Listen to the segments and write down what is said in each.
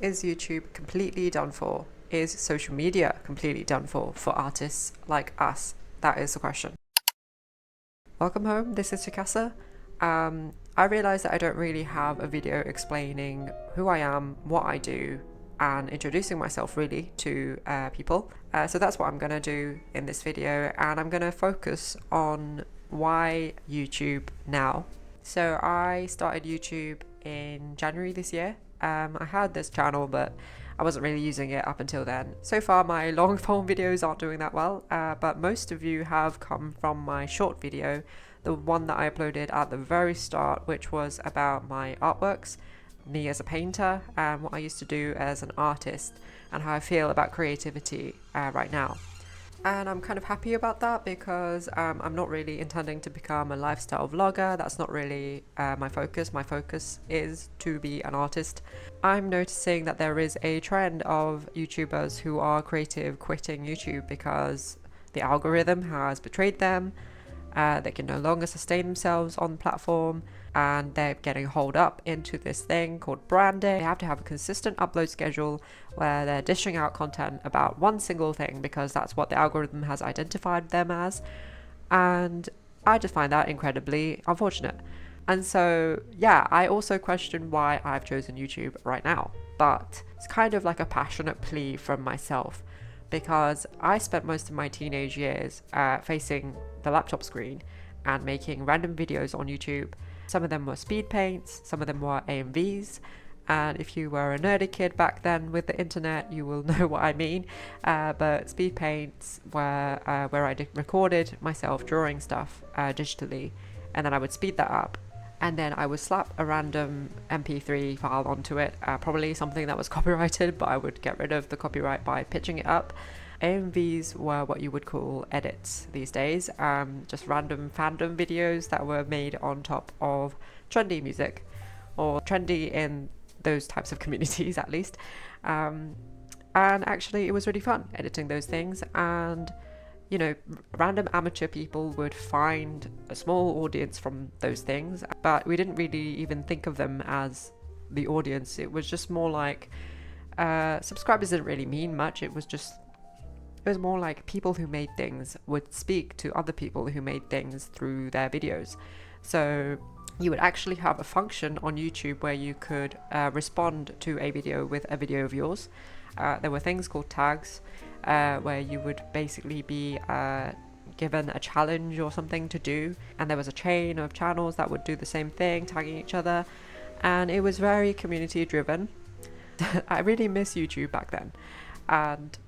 Is YouTube completely done for? Is social media completely done for artists like us? That is the question. Welcome home, this is Tzucasa. I realised that I don't really have a video explaining who I am, what I do, and introducing myself really to people. So that's what I'm going to do in this video, and I'm going to focus on why YouTube now. So I started YouTube in January this year. I had this channel, but I wasn't really using it up until then. So far, my long form videos aren't doing that well, but most of you have come from my short video, the one that I uploaded at the very start, which was about my artworks, me as a painter, and what I used to do as an artist, and how I feel about creativity right now. And I'm kind of happy about that because I'm not really intending to become a lifestyle vlogger. That's not really my focus. My focus is to be an artist. I'm noticing that there is a trend of YouTubers who are creative quitting YouTube because the algorithm has betrayed them. They can no longer sustain themselves on the platform, and they're getting holed up into this thing called branding. They have to have a consistent upload schedule where they're dishing out content about one single thing because that's what the algorithm has identified them as. And I just find that incredibly unfortunate. And so, yeah, I also question why I've chosen YouTube right now. But it's kind of like a passionate plea from myself, because I spent most of my teenage years facing the laptop screen and making random videos on YouTube. Some of them were speedpaints, some of them were AMVs, and if you were a nerdy kid back then with the internet, you will know what I mean. But speedpaints were where I recorded myself drawing stuff digitally, and then I would speed that up, and then I would slap a random MP3 file onto it, probably something that was copyrighted, but I would get rid of the copyright by pitching it up. AMVs were what you would call edits these days, just random fandom videos that were made on top of trendy music, or trendy in those types of communities at least. And actually it was really fun editing those things, and you know, random amateur people would find a small audience from those things, but we didn't really even think of them as the audience. It was just more like subscribers didn't really mean much. It was more like people who made things would speak to other people who made things through their videos. So you would actually have a function on YouTube where you could respond to a video with a video of yours. There were things called tags, where you would basically be given a challenge or something to do, and there was a chain of channels that would do the same thing, tagging each other, and it was very community driven. I really miss YouTube back then, and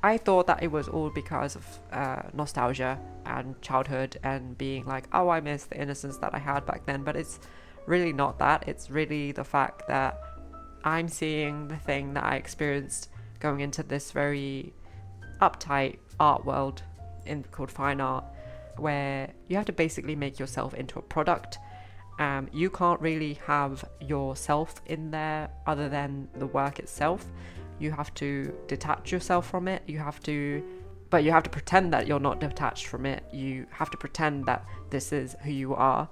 I thought that it was all because of nostalgia and childhood and being like, oh, I miss the innocence that I had back then, but it's really not that. It's really the fact that I'm seeing the thing that I experienced going into this very uptight art world called fine art, where you have to basically make yourself into a product. You can't really have yourself in there other than the work itself. You have to detach yourself from it. But you have to pretend that you're not detached from it. You have to pretend that this is who you are,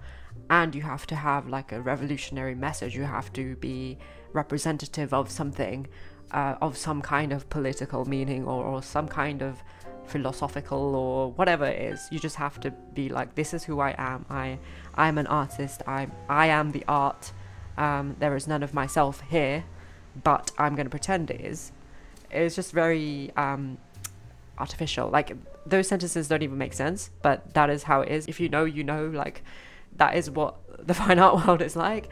and you have to have like a revolutionary message. You have to be representative of something, of some kind of political meaning, or some kind of philosophical, or whatever it is. You just have to be like, this is who I am. I'm an artist. I am the art. There is none of myself here, but I'm going to pretend it is. It's just very artificial. Like, those sentences don't even make sense, but that is how it is. If you know, you know. Like, that is what the fine art world is like,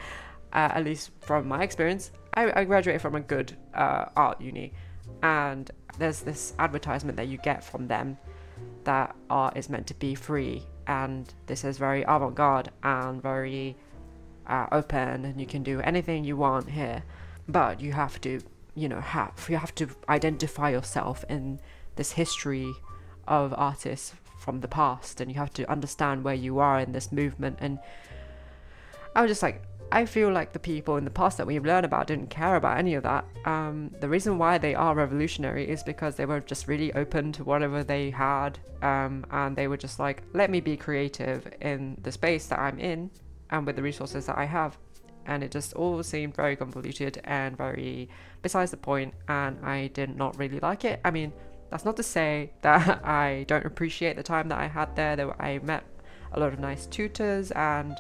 at least from my experience. I graduated from a good art uni, and there's this advertisement that you get from them that art is meant to be free, and this is very avant-garde and very open, and you can do anything you want here, but you have to, you have to identify yourself in this history of artists from the past, and you have to understand where you are in this movement. And I was just like, I feel like the people in the past that we've learned about didn't care about any of that. The reason why they are revolutionary is because they were just really open to whatever they had, and they were just like, let me be creative in the space that I'm in and with the resources that I have. and it just all seemed very convoluted and very besides the point, and I did not really like it. I mean, that's not to say that I don't appreciate the time that I had there. I met a lot of nice tutors, and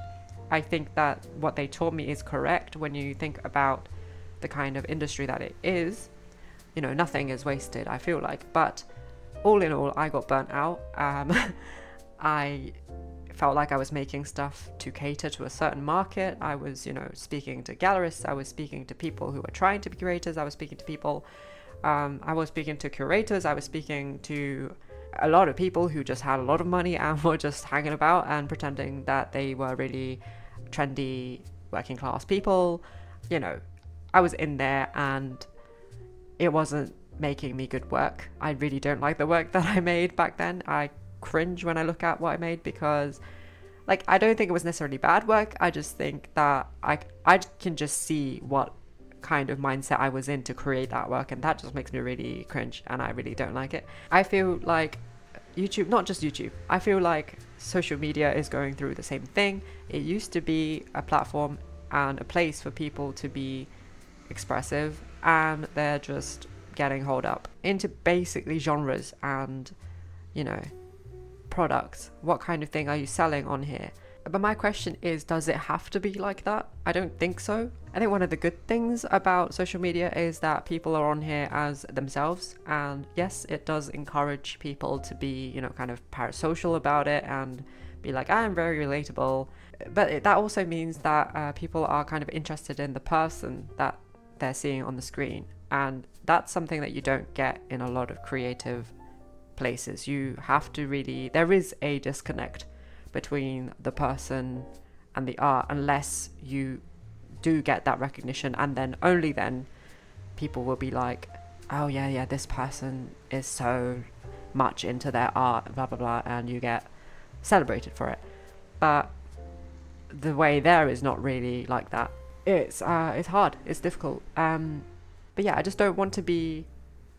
I think that what they taught me is correct when you think about the kind of industry that it is. You know, nothing is wasted, I feel like. But all in all, I got burnt out. I felt like I was making stuff to cater to a certain market. I was, speaking to gallerists. I was speaking to people who were trying to be curators. I was speaking to people. I was speaking to curators. I was speaking to a lot of people who just had a lot of money and were just hanging about and pretending that they were really trendy working class people. I was in there and it wasn't making me good work. I really don't like the work that I made back then. I cringe when I look at what I made because I don't think it was necessarily bad work. I just think that I can just see what kind of mindset I was in to create that work, and that just makes me really cringe, and I really don't like it. I feel like YouTube, not just YouTube, I feel like social media is going through the same thing. It used to be a platform and a place for people to be expressive, and they're just getting hauled up into basically genres and products. What kind of thing are you selling on here? But my question is, does it have to be like that? I don't think so. I think one of the good things about social media is that people are on here as themselves, and yes, it does encourage people to be kind of parasocial about it and be like, I'm very relatable. But that also means that people are kind of interested in the person that they're seeing on the screen, and that's something that you don't get in a lot of creative places. You have to really, there is a disconnect between the person and the art unless you do get that recognition, and then only then people will be like, oh yeah, this person is so much into their art, blah blah blah, and you get celebrated for it. But the way there is not really like that. It's hard, it's difficult. But yeah, I just don't want to be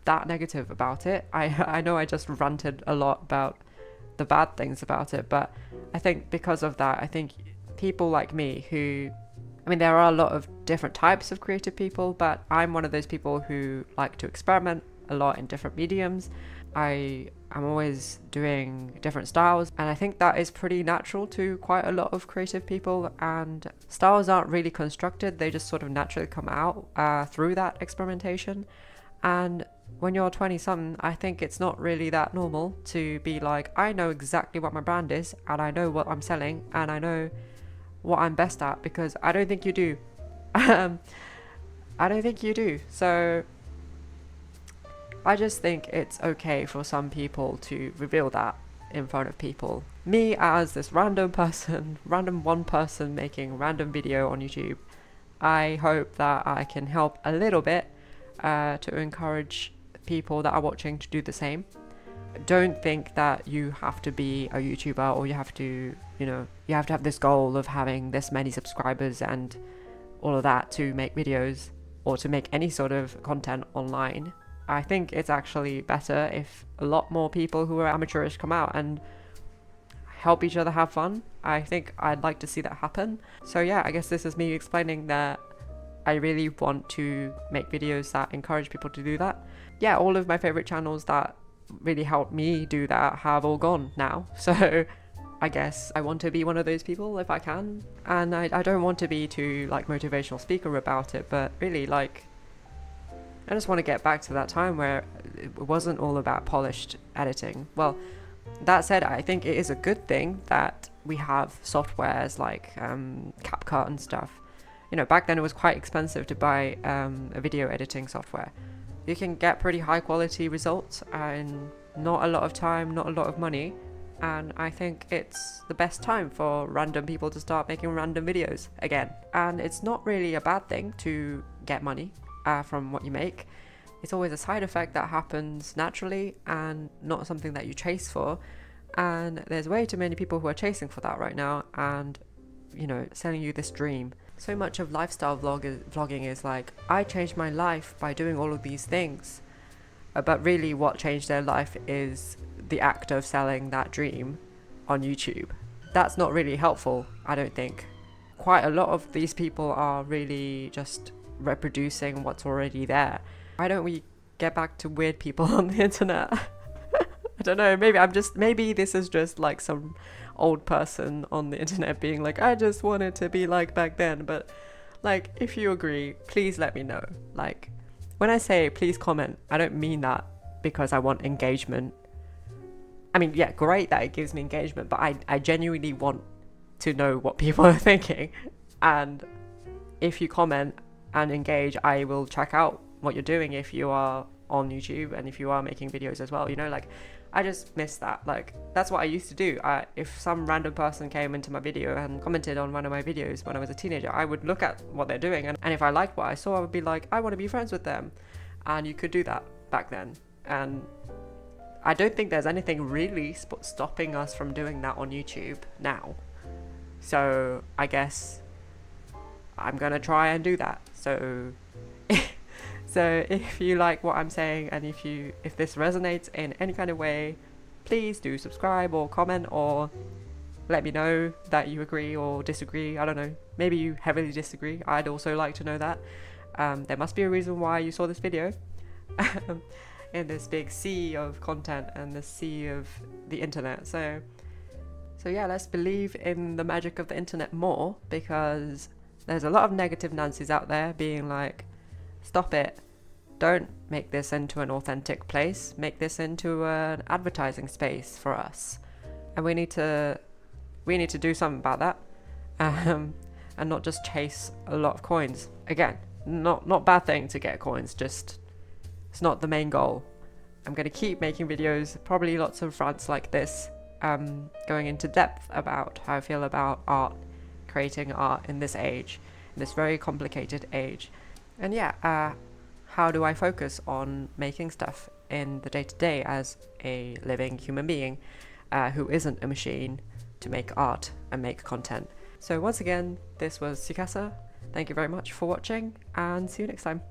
that negative about it. I know I just ranted a lot about the bad things about it, but I think because of that, I think people like me who, there are a lot of different types of creative people, but I'm one of those people who like to experiment a lot in different mediums. I am always doing different styles, and I think that is pretty natural to quite a lot of creative people, and styles aren't really constructed, they just sort of naturally come out through that experimentation. And when you're 20 something, I think it's not really that normal to be like, I know exactly what my brand is, and I know what I'm selling, and I know what I'm best at, because I don't think you do. I don't think you do. So I just think it's okay for some people to reveal that in front of people. Me, as this random one person making random video on YouTube, I hope that I can help a little bit to encourage people that are watching to do the same. Don't think that you have to be a YouTuber, or you have to have this goal of having this many subscribers and all of that to make videos or to make any sort of content online. I think it's actually better if a lot more people who are amateurish come out and help each other have fun. I think I'd like to see that happen. So yeah, I guess this is me explaining that I really want to make videos that encourage people to do that. Yeah, all of my favorite channels that really helped me do that have all gone now. So I guess I want to be one of those people if I can. And I don't want to be too motivational speaker about it, but really I just want to get back to that time where it wasn't all about polished editing. Well, that said, I think it is a good thing that we have softwares like CapCut and stuff. Back then it was quite expensive to buy a video editing software. You can get pretty high quality results in not a lot of time, not a lot of money. And I think it's the best time for random people to start making random videos again. And it's not really a bad thing to get money from what you make. It's always a side effect that happens naturally and not something that you chase for. And there's way too many people who are chasing for that right now and, selling you this dream. So much of lifestyle vlogging is like, I changed my life by doing all of these things. But really what changed their life is the act of selling that dream on YouTube. That's not really helpful, I don't think. quite a lot of these people are really just reproducing what's already there. Why don't we get back to weird people on the internet? I don't know, maybe this is just like some old person on the internet being like, I just wanted to be like back then. But like, if you agree, please let me know. Like, when I say please comment, I don't mean that because I want engagement. I mean, yeah, great that it gives me engagement, but I genuinely want to know what people are thinking. And if you comment and engage, I will check out what you're doing if you are on YouTube and if you are making videos as well. You know, like, I just miss that. Like, that's what I used to do. If some random person came into my video and commented on one of my videos when I was a teenager, I would look at what they're doing, and if I liked what I saw, I would be like, I want to be friends with them. And you could do that back then. And I don't think there's anything really stopping us from doing that on YouTube now. So I guess I'm gonna try and do that. So so if you like what I'm saying, and if this resonates in any kind of way, please do subscribe or comment or let me know that you agree or disagree. I don't know, maybe you heavily disagree. I'd also like to know that. There must be a reason why you saw this video in this big sea of content and the sea of the internet. So yeah, let's believe in the magic of the internet more, because there's a lot of negative Nancy's out there being like, stop it, don't make this into an authentic place, make this into an advertising space for us. And we need to do something about that, and not just chase a lot of coins. Again, not bad thing to get coins, just it's not the main goal. I'm going to keep making videos, probably lots of rants like this, going into depth about how I feel about art, creating art in this age, in this very complicated age. And yeah, how do I focus on making stuff in the day-to-day as a living human being who isn't a machine to make art and make content. So once again, this was Tzucasa. Thank you very much for watching, and see you next time.